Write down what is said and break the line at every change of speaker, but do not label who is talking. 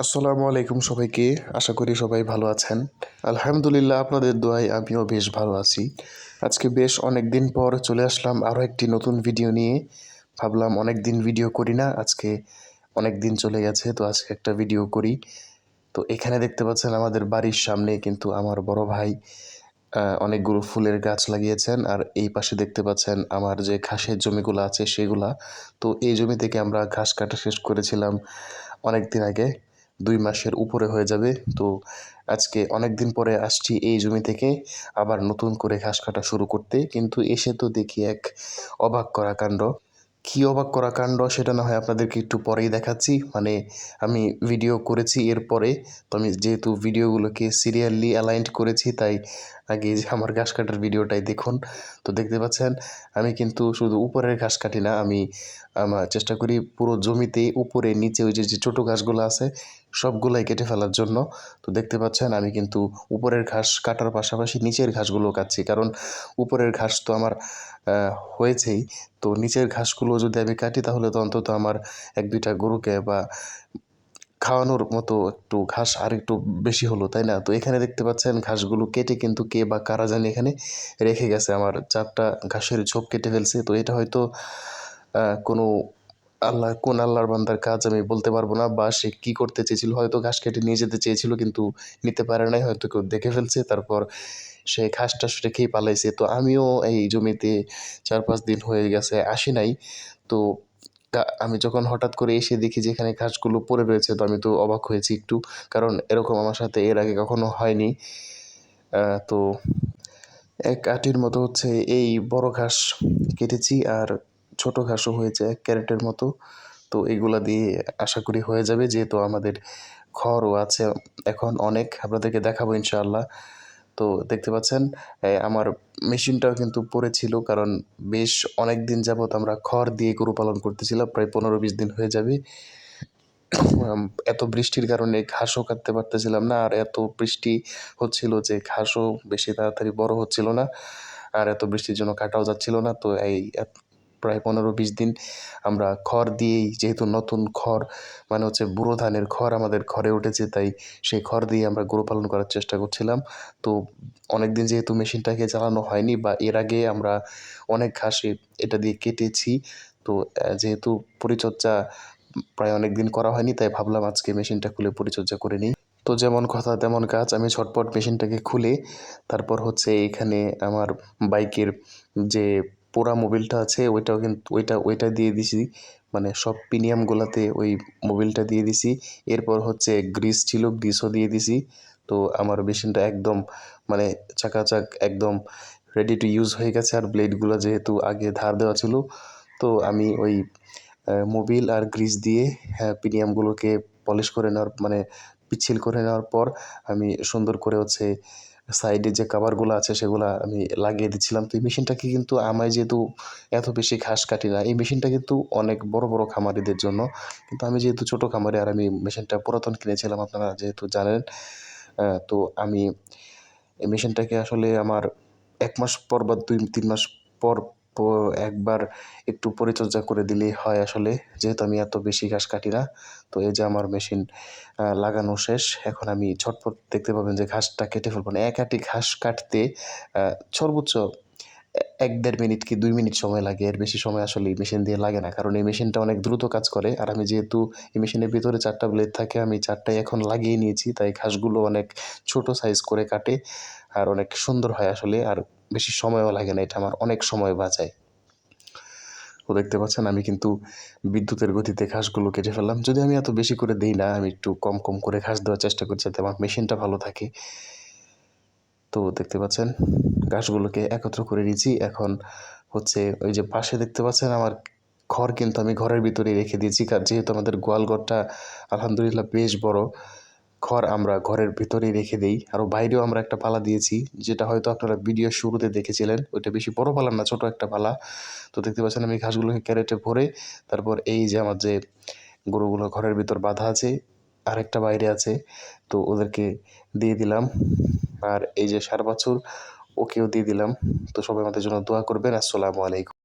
আসসালামু আলাইকুম সবাইকে। আশা করি সবাই ভালো আছেন। আলহামদুলিল্লাহ আপনাদের দোয়ায় আমিও বেশ ভালো আছি। আজকে বেশ অনেকদিন পর চলে আসলাম আরও একটি নতুন ভিডিও নিয়ে। ভাবলাম অনেকদিন ভিডিও করি না, আজকে অনেক দিন চলে গেছে, তো আজকে একটা ভিডিও করি। তো এখানে দেখতে পাচ্ছেন আমাদের বাড়ির সামনে কিন্তু আমার বড় ভাই অনেকগুলো ফুলের গাছ লাগিয়েছেন। আর এই পাশে দেখতে পাচ্ছেন আমার যে ঘাসের জমিগুলো আছে সেগুলা। তো এই জমি থেকে আমরা ঘাস কাটা শেষ করেছিলাম অনেক দিন আগে, 2 মাসের উপরে হয়ে যাবে। তো আজকে অনেক দিন পরে আসছি এই জমি থেকে আবার নতুন করে ঘাস কাটা শুরু করতে। কিন্তু এসে তো দেখি এক অবাক করা কাণ্ড। কী অবাক করা কাণ্ড সেটা না হয় আপনাদেরকে একটু পরেই দেখাচ্ছি। মানে আমি ভিডিও করেছি এরপরে, তো আমি যেহেতু ভিডিওগুলোকে সিরিয়ালি অ্যালাইনড করেছি তাই আগে যে আমার ঘাস কাটার ভিডিওটাই দেখুন। তো দেখতে পাচ্ছেন আমি কিন্তু শুধু উপরের ঘাস কাটি না, আমি আমার চেষ্টা করি পুরো জমিতে উপরে নিচে ওই যে ছোটো ঘাসগুলো আছে সবগুলাই কেটে ফেলার জন্য। তো দেখতে পাচ্ছেন আমি কিন্তু উপরের ঘাস কাটার পাশাপাশি নিচের ঘাসগুলো কাটছি, কারণ উপরের ঘাস তো আমার হয়েছেই। তো নিচের ঘাসগুলো যদি আমি কাটি তাহলে তো অন্তত আমার 1-2টা গরুকে বা খাওয়ানোর মতো একটু ঘাস আর একটু বেশি হলো, তাই না? তো এখানে দেখতে পাচ্ছেন ঘাসগুলো কেটে কিন্তু কে বা কারা জানি এখানে রেখে গেছে, আমার 4টা ঘাসের ঝোপ কেটে ফেলছে। তো এটা হয়তো কোনো কোন আল্লাহর বান্দার কাজ আমি বলতে পারবো না, বা সে কী করতে চেয়েছিল, হয়তো ঘাস কেটে নিয়ে যেতে চেয়েছিল কিন্তু নিতে পারে নাই, হয়তো কেউ দেখে ফেলছে, তারপর সে ঘাস টাস রেখেই পালাইছে। তো আমিও এই জমিতে 4-5 দিন হয়ে গেছে আসি নাই। তো আমি যখন হঠাৎ করে এসে দেখি যে এখানে ঘাসগুলো পড়ে রয়েছে, তো আমি তো অবাক হয়েছি একটু, কারণ এরকম আমার সাথে এর আগে কখনো হয়নি। তো এক আটির মতো হচ্ছে এই বড় ঘাস কেটেছি, আর ছোট ঘাসও হয়েছে 1 ক্যারেটের মতো। তো এগুলা দিয়ে আশা করি হয়ে যাবে, যেহেতু আমাদের খড়ও আছে এখন অনেক, আপনাদেরকে দেখাবো ইনশাআল্লাহ। তো দেখতে পাচ্ছেন আমার মেশিনটাও কিন্তু পড়েছিল, কারণ বেশ অনেক দিন যাবৎ আমরা খড় দিয়ে গরু পালন করতেছিলাম, প্রায় 15-20 দিন হয়ে যাবে। এত বৃষ্টির কারণে ঘাসও কাটতে পারতেছিলাম না, আর এত বৃষ্টি হচ্ছিল যে ঘাসও বেশি তাড়াতাড়ি বড় হচ্ছিল না, আর এত বৃষ্টির জন্য কাটাও যাচ্ছিল না। তো এই প্রায় 15-20 দিন আমরা খড় দিয়েই, যেহেতু নতুন খড় মানে হচ্ছে বুড়ো ধানের খড় আমাদের ঘরে উঠেছে, তাই সেই খড় দিয়ে আমরা গরু পালন করার চেষ্টা করছিলাম। তো অনেকদিন যেহেতু মেশিনটাকে চালানো হয়নি, বা এর আগে আমরা অনেক ঘাসে এটা দিয়ে কেটেছি, তো যেহেতু পরিচর্যা প্রায় অনেক দিন করা হয়নি, তাই ভাবলাম আজকে মেশিনটা খুলে পরিচর্যা করে নিই। তো যেমন কথা তেমন কাজ, আমি ঝটপট মেশিনটাকে খুলে তারপর হচ্ছে এখানে আমার বাইকের যে পোড়া মোবিলটা আছে ওইটাও কিন্তু ওইটা দিয়ে দিছি, মানে সব পিনিয়ামগুলাতে ওই মোবিলটা দিয়ে দিছি। এরপর হচ্ছে গ্রিস ছিল, গ্রিসও দিয়ে দিছি। তো আমার মেশিনটা একদম মানে চাকাচাক একদম রেডি টু ইউজ হয়ে গেছে। আর ব্লেডগুলো যেহেতু আগে ধার দেওয়া ছিল, তো আমি ওই মোবিল আর গ্রিস দিয়ে পিনিয়ামগুলোকে পলিশ করে নেওয়ার মানে পিচ্ছিল করে নেওয়ার পর আমি সুন্দর করে হচ্ছে সাইডে যে কাভারগুলো আছে সেগুলা আমি লাগিয়ে দিচ্ছিলাম। তো এই মেশিনটাকে কিন্তু আমি যেহেতু এত বেশি ঘাস কাটি না, এই মেশিনটা কিন্তু অনেক বড় বড় খামারিদের জন্য। কিন্তু আমি যেহেতু ছোট খামারি, আর আমি মেশিনটা পুরাতন কিনেছিলাম আপনারা যেহেতু জানেন, তো আমি এই মেশিনটাকে আসলে আমার 1 মাস পর বা 2-3 মাস পর একবার একটু পরিচর্যা করে দিলেই হয় আসলে, যেহেতু আমি এত বেশি ঘাস কাটি না। তো এই যে আমার মেশিন লাগানো শেষ। এখন আমি ঝটপট দেখতে পাবেন যে ঘাসটা কেটে ফেলব। মানে এক আঁটি ঘাস কাটতে সর্বোচ্চ 1-1.5 মিনিট কি 2 মিনিট সময় লাগে। এর বেশি সময় আসলে এই মেশিন দিয়ে লাগে না। কারণ এই মেশিনটা অনেক দ্রুত কাজ করে। আর আমি যেহেতু এই মেশিনের ভিতরে 4টা ব্লেড থাকে, আমি 4টাই এখন লাগিয়ে নিয়েছি। তাই ঘাসগুলো অনেক ছোট সাইজ করে কাটে। আর অনেক সুন্দর হয় আসলে। আর বেশি সময়ও লাগে না। এটা আমার অনেক সময় বাঁচায়। তো দেখতে পাচ্ছেন আমি কিন্তু বিদ্যুতের গতিতে ঘাসগুলো কেটে ফেললাম। যদিও আমি এত বেশি করে দেই না। আমি একটু কম, কম করে ঘাস দেওয়ার চেষ্টা করছি যাতে আমার মেশিনটা ভালো থাকে। তো দেখতে পাচ্ছেন ঘাসগুলোকে একত্র করে নিয়েছি। এখন হচ্ছে ওই যে পাশে দেখতে পাচ্ছেন আমার খড়, কিন্তু আমি ঘরের ভিতরেই রেখে দিয়েছি। যেহেতু আমাদের গোয়াল ঘরটা আলহামদুলিল্লাহ বেশ বড়। খড় আমরা ঘরের ভিতরেই রেখে দেই। আরও বাইরেও আমরা একটা পালা দিয়েছি, যেটা হয়তো আপনারা ভিডিওর শুরুতে দেখেছিলেন। ওইটা বেশি বড় পালা না, ছোট একটা পালা। তো দেখতে পাচ্ছেন আমি ঘাসগুলোকে ক্যারেটে ভরে তারপর এই যে আমার যে গরুগুলো ঘরের ভিতর বাঁধা আছে, আরেকটা বাইরে আছে, তো ওদেরকে দিয়ে দিলাম। আর এই যে ষাঁড় বাছুর, ওকেও দিয়ে দিলাম। তো সবাই আমাদের জন্য দোয়া করবেন। আসসালামু আলাইকুম।